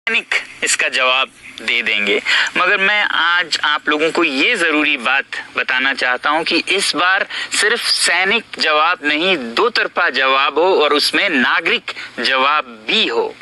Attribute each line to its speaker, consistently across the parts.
Speaker 1: वैज्ञानिक इसका जवाब दे देंगे, मगर मैं आज आप लोगों को ये ज़रूरी बात बताना चाहता हूँ कि इस बार सिर्फ सैनिक जवाब नहीं, दो तरफा जवाब हो और उसमें नागरिक जवाब भी हो।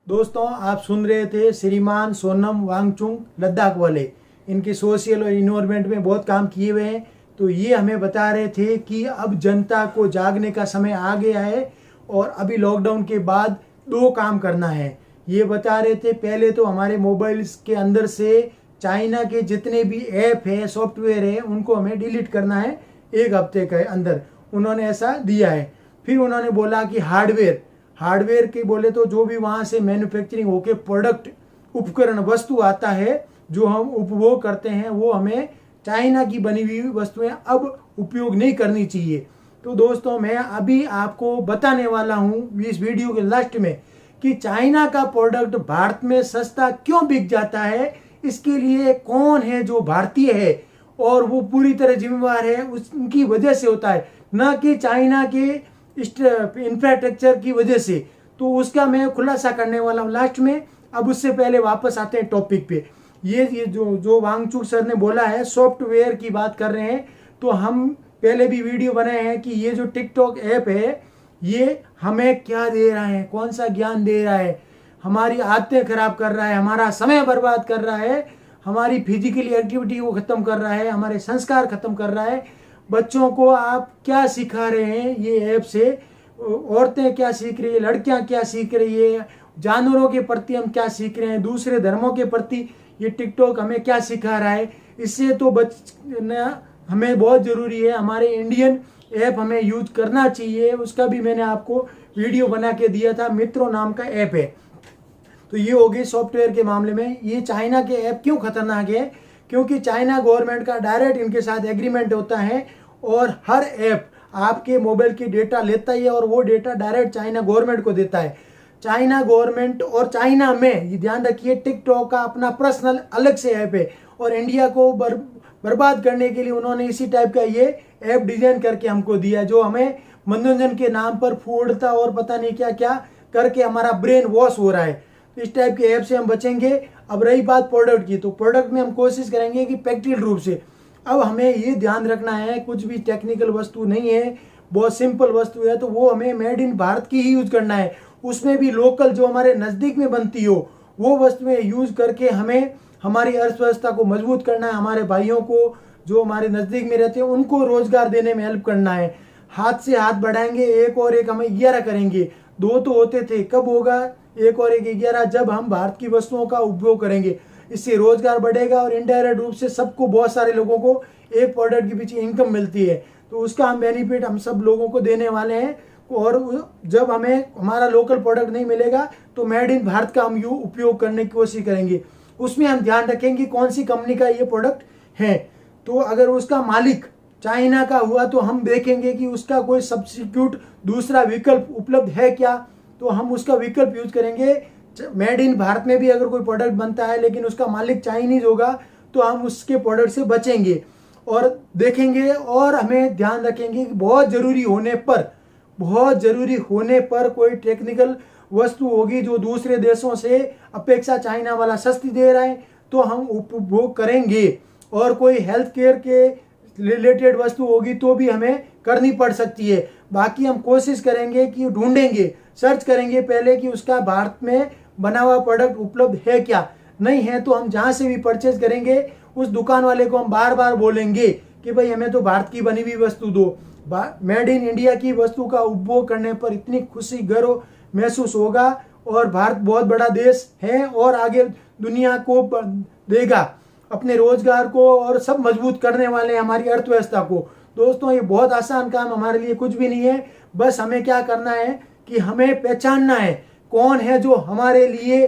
Speaker 2: दोस्तों, आप सुन रहे थे श्रीमान सोनम वांगचुक लद्दाख वाले। इनके सोशल और इन्वायरमेंट में बहुत काम किए हुए हैं। तो ये हमें बता रहे थे कि अब जनता को जागने का समय आ गया है और अभी लॉकडाउन के बाद दो काम करना है। ये बता रहे थे, पहले तो हमारे मोबाइल्स के अंदर से चाइना के जितने भी ऐप है, सॉफ्टवेयर है, उनको हमें डिलीट करना है 1 हफ्ते के अंदर। उन्होंने ऐसा दिया है। फिर उन्होंने बोला कि हार्डवेयर के बोले तो जो भी वहाँ से मैन्युफैक्चरिंग होके प्रोडक्ट, उपकरण, वस्तु आता है जो हम उपभोग करते हैं, वो हमें चाइना की बनी हुई वस्तुएं अब उपयोग नहीं करनी चाहिए। तो दोस्तों, मैं अभी आपको बताने वाला हूँ इस वीडियो के लास्ट में कि चाइना का प्रोडक्ट भारत में सस्ता क्यों बिक जाता है, इसके लिए कौन है जो भारतीय है और वो पूरी तरह जिम्मेवार है, उनकी वजह से होता है, न कि चाइना के इंफ्रास्ट्रक्चर की वजह से। तो उसका मैं खुलासा करने वाला हूँ लास्ट में। अब उससे पहले वापस आते हैं टॉपिक पे। ये जो वांगचुक सर ने बोला है, सॉफ्टवेयर की बात कर रहे हैं। तो हम पहले भी वीडियो बनाए हैं कि ये जो टिकटॉक ऐप है, ये हमें क्या दे रहा है, कौन सा ज्ञान दे रहा है, हमारी आदतें खराब कर रहा है, हमारा समय बर्बाद कर रहा है, हमारी फिजिकली एक्टिविटी को खत्म कर रहा है, हमारे संस्कार खत्म कर रहा है। बच्चों को आप क्या सिखा रहे हैं ये ऐप से, औरतें क्या सीख रही है, लड़कियां क्या सीख रही है, जानवरों के प्रति हम क्या सीख रहे हैं, दूसरे धर्मों के प्रति ये टिकटॉक हमें क्या सिखा रहा है। इससे तो बचना हमें बहुत ज़रूरी है। हमारे इंडियन ऐप हमें यूज करना चाहिए। उसका भी मैंने आपको वीडियो बना के दिया था। मित्रों नाम का ऐप है। तो ये हो गई सॉफ्टवेयर के मामले में। ये चाइना के ऐप क्यों खतरनाक है, क्योंकि चाइना गवर्नमेंट का डायरेक्ट इनके साथ एग्रीमेंट होता है और हर ऐप आपके मोबाइल की डेटा लेता ही है और वो डेटा डायरेक्ट चाइना गवर्नमेंट को देता है। चाइना गवर्नमेंट और चाइना में, ये ध्यान रखिए, टिकटॉक का अपना पर्सनल अलग से ऐप है और इंडिया को बर्बाद करने के लिए उन्होंने इसी टाइप का ये ऐप डिजाइन करके हमको दिया, जो हमें मनोरंजन के नाम पर फूडता और पता नहीं क्या क्या करके हमारा ब्रेन वॉश हो रहा है। तो इस टाइप के ऐप से हम बचेंगे। अब रही बात प्रोडक्ट की, तो प्रोडक्ट में हम कोशिश करेंगे कि प्रैक्टिकल रूप से। अब हमें ये ध्यान रखना है, कुछ भी टेक्निकल वस्तु नहीं है, बहुत सिंपल वस्तु है, तो वो हमें मेड इन भारत की ही यूज करना है। उसमें भी लोकल जो हमारे नज़दीक में बनती हो वो वस्तुएं यूज करके हमें हमारी अर्थव्यवस्था को मजबूत करना है। हमारे भाइयों को जो हमारे नज़दीक में रहते हैं उनको रोजगार देने में हेल्प करना है। हाथ से हाथ बढ़ाएंगे, एक और एक हमें 11 करेंगे। 2 तो होते थे, कब होगा 1 और 1 11, जब हम भारत की वस्तुओं का उपयोग करेंगे। इससे रोजगार बढ़ेगा और इनडायरेक्ट रूप से सबको, बहुत सारे लोगों को एक प्रोडक्ट के पीछे इनकम मिलती है। तो उसका हम बेनिफिट हम सब लोगों को देने वाले हैं। और जब हमें हमारा लोकल प्रोडक्ट नहीं मिलेगा तो मेड इन भारत का हम उपयोग करने की कोशिश करेंगे। उसमें हम ध्यान रखेंगे कौन सी कंपनी का ये प्रोडक्ट है। तो अगर उसका मालिक चाइना का हुआ तो हम देखेंगे कि उसका कोई सब्स्टिट्यूट, दूसरा विकल्प उपलब्ध है क्या, तो हम उसका विकल्प यूज करेंगे। मेड इन भारत में भी अगर कोई प्रोडक्ट बनता है लेकिन उसका मालिक चाइनीज होगा तो हम उसके प्रोडक्ट से बचेंगे और देखेंगे। और हमें ध्यान रखेंगे कि बहुत ज़रूरी होने पर कोई टेक्निकल वस्तु होगी जो दूसरे देशों से अपेक्षा चाइना वाला सस्ती दे रहा है तो हम उपभोग करेंगे। और कोई हेल्थ केयर के रिलेटेड वस्तु होगी तो भी हमें करनी पड़ सकती है। बाकी हम कोशिश करेंगे कि ढूंढेंगे, सर्च करेंगे पहले कि उसका भारत में बना हुआ प्रोडक्ट उपलब्ध है क्या। नहीं है तो हम जहाँ से भी परचेज करेंगे उस दुकान वाले को हम बार बार बोलेंगे कि भाई हमें तो भारत की बनी हुई वस्तु दो। मेड इन इंडिया की वस्तु का उपभोग करने पर इतनी खुशी, गर्व महसूस होगा और भारत बहुत बड़ा देश है और आगे दुनिया को देगा, अपने रोजगार को और सब मजबूत करने वाले हैं हमारी अर्थव्यवस्था को। दोस्तों, ये बहुत आसान काम हमारे लिए कुछ भी नहीं है। बस हमें क्या करना है कि हमें पहचानना है कौन है जो हमारे लिए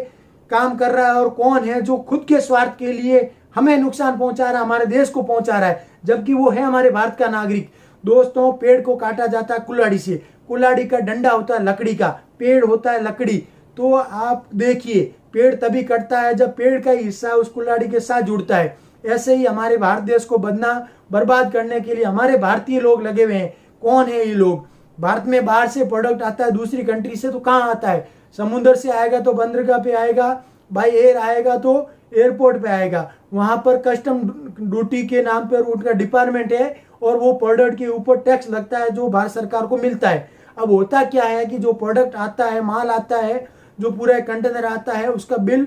Speaker 2: काम कर रहा है और कौन है जो खुद के स्वार्थ के लिए हमें नुकसान पहुंचा रहा है, हमारे देश को पहुंचा रहा है, जबकि वो है हमारे भारत का नागरिक। दोस्तों, पेड़ को काटा जाता है कुल्हाड़ी से। कुल्हाड़ी का डंडा होता है लकड़ी का, पेड़ होता है लकड़ी। तो आप देखिए, पेड़ तभी कटता है जब पेड़ का हिस्सा उस कुल्हाड़ी के साथ जुड़ता है। ऐसे ही हमारे भारत देश को बर्बाद करने के लिए हमारे भारतीय लोग लगे हुए हैं। कौन है ये लोग? भारत में बाहर से प्रोडक्ट आता है दूसरी कंट्री से, तो कहाँ आता है? समुद्र से आएगा तो बंदरगाह पे आएगा, बाई एयर आएगा तो एयरपोर्ट पे आएगा। वहां पर कस्टम ड्यूटी के नाम पर उनका डिपार्टमेंट है और वो प्रोडक्ट के ऊपर टैक्स लगता है जो भारत सरकार को मिलता है। अब होता क्या है कि जो प्रोडक्ट आता है, माल आता है, जो पूरा कंटेनर आता है, उसका बिल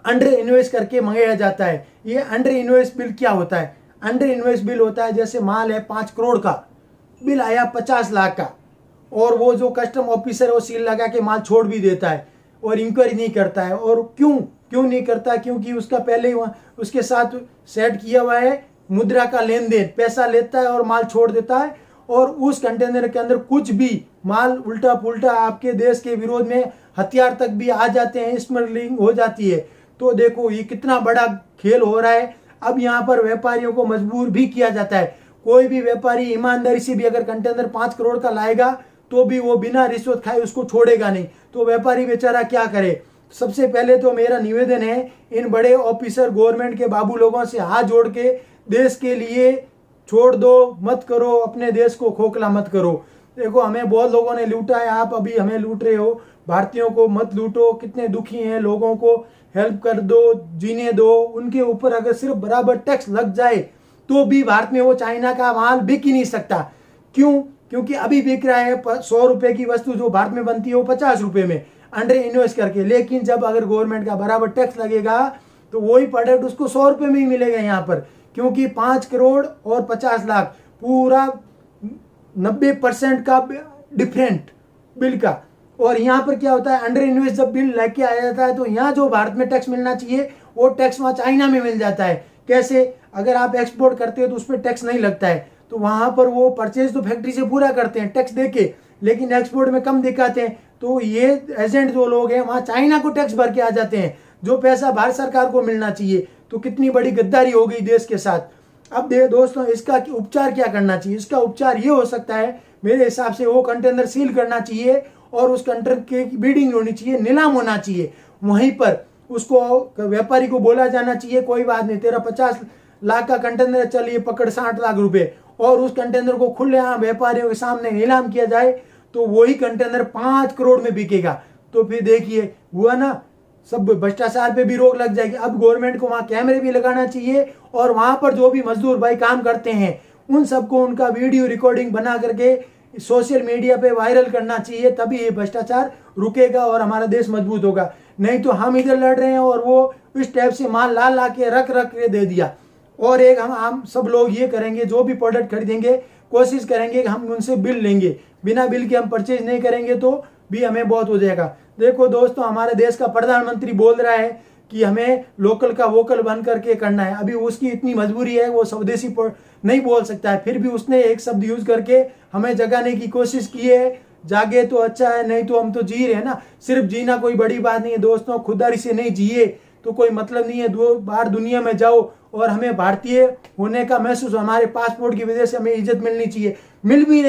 Speaker 2: अंडर इन्वेस्ट करके मंगाया जाता है। ये अंडर इन्वेस्ट बिल क्या होता है? अंडर इन्वेस्ट बिल होता है जैसे माल है 5 करोड़ का, बिल आया 50 लाख का, और वो जो कस्टम ऑफिसर वो सील लगा के माल छोड़ भी देता है और इंक्वायरी नहीं करता है। और क्यों नहीं करता? क्योंकि उसका पहले ही उसके साथ सेट किया हुआ है मुद्रा का लेन देन, पैसा लेता है और माल छोड़ देता है, और उस कंटेनर के अंदर कुछ भी माल उल्टा पुल्टा आपके देश के विरोध में हथियार तक भी आ जाते हैं, स्मगलिंग हो जाती है। तो देखो ये कितना बड़ा खेल हो रहा है। अब यहाँ पर व्यापारियों को मजबूर भी किया जाता है। कोई भी व्यापारी ईमानदारी से भी अगर कंटेनर 5 करोड़ का लाएगा तो भी वो बिना रिश्वत खाए उसको छोड़ेगा नहीं। तो व्यापारी बेचारा क्या करे? सबसे पहले तो मेरा निवेदन है इन बड़े ऑफिसर गवर्नमेंट के बाबू लोगों से हाथ जोड़ के देश के लिए छोड़ दो, मत करो, अपने देश को खोखला मत करो। देखो हमें बहुत लोगों ने लूटा है, आप अभी हमें लूट रहे हो, भारतीयों को मत लूटो। कितने दुखी हैं, लोगों को हेल्प कर दो, जीने दो। उनके ऊपर अगर सिर्फ बराबर टैक्स लग जाए तो भी भारत में वो चाइना का माल बिक ही नहीं सकता। क्यों? क्योंकि अभी बिक रहा है 100 रुपए की वस्तु जो भारत में बनती है वो 50 रुपए में अंडर इन्वेस्ट करके। लेकिन जब अगर गवर्नमेंट का बराबर टैक्स लगेगा तो वही प्रोडक्ट उसको 100 रुपए में ही मिलेगा यहाँ पर, क्योंकि 5 करोड़ और 50 लाख पूरा 90% का डिफरेंट बिल का। और यहाँ पर क्या होता है, अंडर इन्वेस्ट जब बिल लेके आया जाता है तो यहाँ जो भारत में टैक्स मिलना चाहिए वो टैक्स वहाँ चाइना में मिल जाता है। कैसे? अगर आप एक्सपोर्ट करते हो तो उस पर टैक्स नहीं लगता है, तो वहाँ पर वो परचेज तो फैक्ट्री से पूरा करते हैं टैक्स देके, लेकिन एक्सपोर्ट में कम दिखाते हैं। तो ये एजेंट जो लोग हैं वहाँ चाइना को टैक्स भर के आ जाते हैं, जो पैसा भारत सरकार को मिलना चाहिए। तो कितनी बड़ी गद्दारी हो गई देश के साथ। अब दोस्तों इसका उपचार क्या करना चाहिए? इसका उपचार ये हो सकता है मेरे हिसाब से, वो कंटेनर सील करना चाहिए और उस कंटेनर की बिडिंग होनी चाहिए, नीलाम होना चाहिए। वहीं पर उसको व्यापारी को बोला जाना चाहिए कोई बात नहीं, तेरा 50 लाख का कंटेनर चलिए पकड़ 60 लाख रुपए, और उस कंटेनर को खुलेआम व्यापारियों के सामने नीलाम किया जाए तो वही कंटेनर 5 करोड़ में बिकेगा। तो फिर देखिए हुआ ना, सब भ्रष्टाचार पे भी रोक लग जाएगी। अब गवर्नमेंट को वहां कैमरे भी लगाना चाहिए और वहां पर जो भी मजदूर भाई काम करते हैं उन सबको उनका वीडियो रिकॉर्डिंग बना करके सोशल मीडिया पे वायरल करना चाहिए, तभी ये भ्रष्टाचार रुकेगा और हमारा देश मजबूत होगा। नहीं तो हम इधर लड़ रहे हैं और वो इस टाइप से माल ला के रख के दे दिया। और एक हम सब लोग ये करेंगे, जो भी प्रोडक्ट खरीदेंगे कोशिश करेंगे कि हम उनसे बिल लेंगे, बिना बिल के हम परचेज नहीं करेंगे तो भी हमें बहुत हो जाएगा। देखो दोस्तों हमारे देश का प्रधानमंत्री बोल रहा है कि हमें लोकल का वोकल बन करके करना है। अभी उसकी इतनी मजबूरी है, वो स्वदेशी नहीं बोल सकता है, फिर भी उसने एक शब्द यूज करके हमें जगाने की कोशिश की है। जागे तो अच्छा है, नहीं तो हम तो जी रहे हैं ना। सिर्फ जीना कोई बड़ी बात नहीं है दोस्तों, खुदारी से नहीं जिए तो कोई मतलब नहीं है। 2 बार दुनिया में जाओ और हमें भारतीय होने का महसूस, हमारे पासपोर्ट की वजह से हमें इज्जत मिलनी चाहिए। मिल भी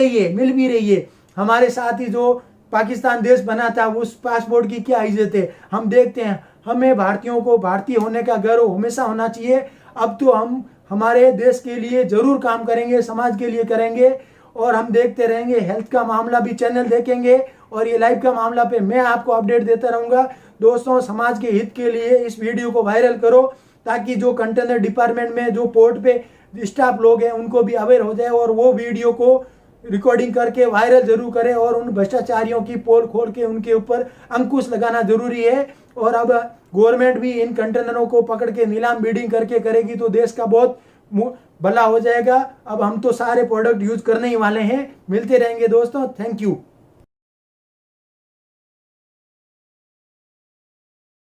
Speaker 2: रही है। हमारे साथ ही जो पाकिस्तान देश बना था उस पासपोर्ट की क्या इज्जत है हम देखते हैं। हमें भारतीयों को भारतीय होने का गर्व हमेशा होना चाहिए। अब तो हम हमारे देश के लिए जरूर काम करेंगे, समाज के लिए करेंगे, और हम देखते रहेंगे। हेल्थ का मामला भी चैनल देखेंगे और ये लाइव का मामला पे मैं आपको अपडेट देता रहूंगा। दोस्तों समाज के हित के लिए इस वीडियो को वायरल करो, ताकि जो कंटेनर डिपार्टमेंट में जो पोर्ट पे स्टाफ लोग हैं उनको भी अवेयर हो जाए और वो वीडियो को रिकॉर्डिंग करके वायरल जरूर करें और उन भ्रष्टाचारियों की पोल खोल के उनके ऊपर अंकुश लगाना जरूरी है। और अब गवर्नमेंट भी इन कंटेनरों को पकड़ के नीलाम बिडिंग करके करेगी तो देश का बहुत भला हो जाएगा। अब हम तो सारे प्रोडक्ट यूज करने ही वाले हैं। मिलते रहेंगे दोस्तों, थैंक यू।